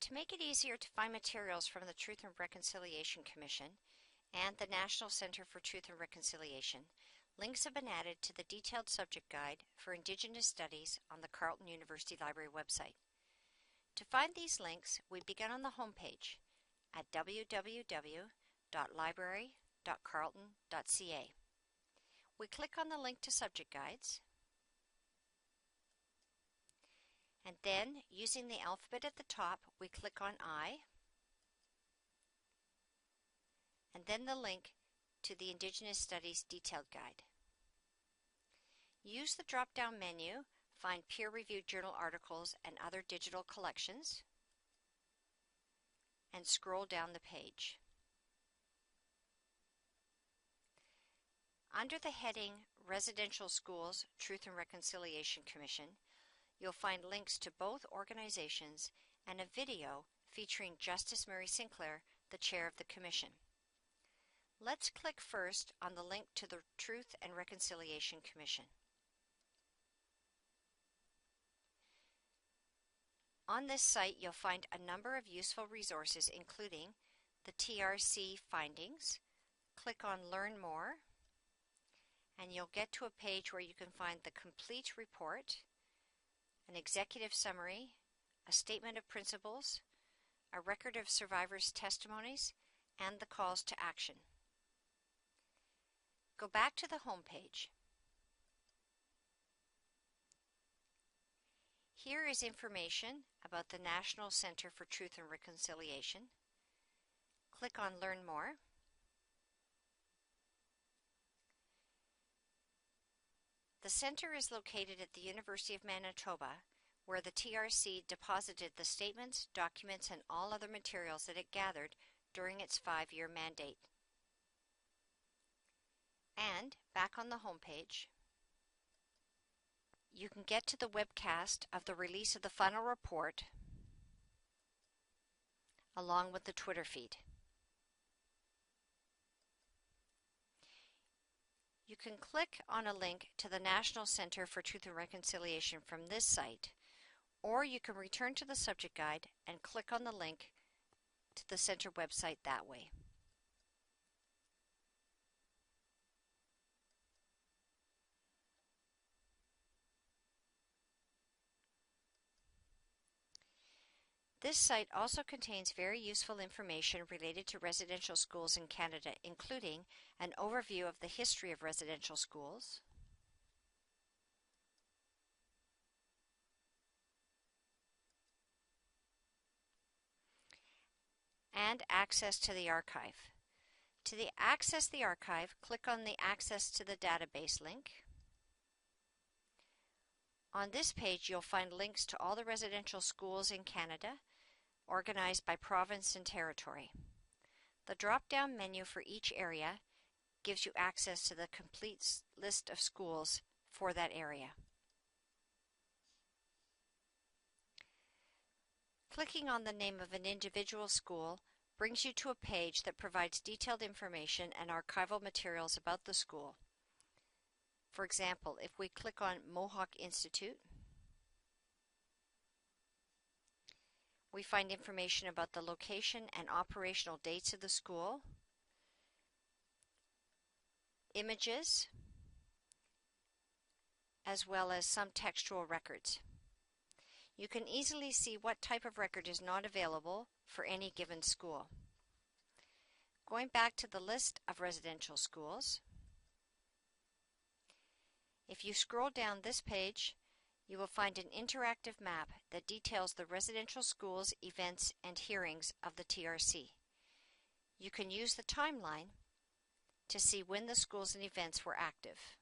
To make it easier to find materials from the Truth and Reconciliation Commission and the National Center for Truth and Reconciliation, links have been added to the detailed subject guide for Indigenous Studies on the Carleton University Library website. To find these links, we begin on the home page at www.library.carleton.ca. We click on the link to subject guides, and then, using the alphabet at the top, we click on I, and then the link to the Indigenous Studies Detailed Guide. Use the drop-down menu, find peer-reviewed journal articles and other digital collections, and scroll down the page. Under the heading Residential Schools Truth and Reconciliation Commission, you'll find links to both organizations and a video featuring Justice Mary Sinclair, the chair of the commission. Let's click first on the link to the Truth and Reconciliation Commission. On this site, you'll find a number of useful resources, including the TRC findings. Click on Learn More, and you'll get to a page where you can find the complete report, an executive summary, a statement of principles, a record of survivors' testimonies, and the calls to action. Go back to the home page. Here is information about the National Center for Truth and Reconciliation. Click on Learn More. The center is located at the University of Manitoba, where the TRC deposited the statements, documents, and all other materials that it gathered during its 5-year mandate. And, back on the home page, you can get to the webcast of the release of the final report, along with the Twitter feed. You can click on a link to the National Center for Truth and Reconciliation from this site, or you can return to the subject guide and click on the link to the center website that way. This site also contains very useful information related to residential schools in Canada, including an overview of the history of residential schools, and access to the archive. To access the archive, click on the Access to the Database link. On this page, you'll find links to all the residential schools in Canada, organized by province and territory. The drop-down menu for each area gives you access to the complete list of schools for that area. Clicking on the name of an individual school brings you to a page that provides detailed information and archival materials about the school. For example, if we click on Mohawk Institute, we find information about the location and operational dates of the school, images, as well as some textual records. You can easily see what type of record is not available for any given school. Going back to the list of residential schools, if you scroll down this page, you will find an interactive map that details the residential schools, events, and hearings of the TRC. You can use the timeline to see when the schools and events were active.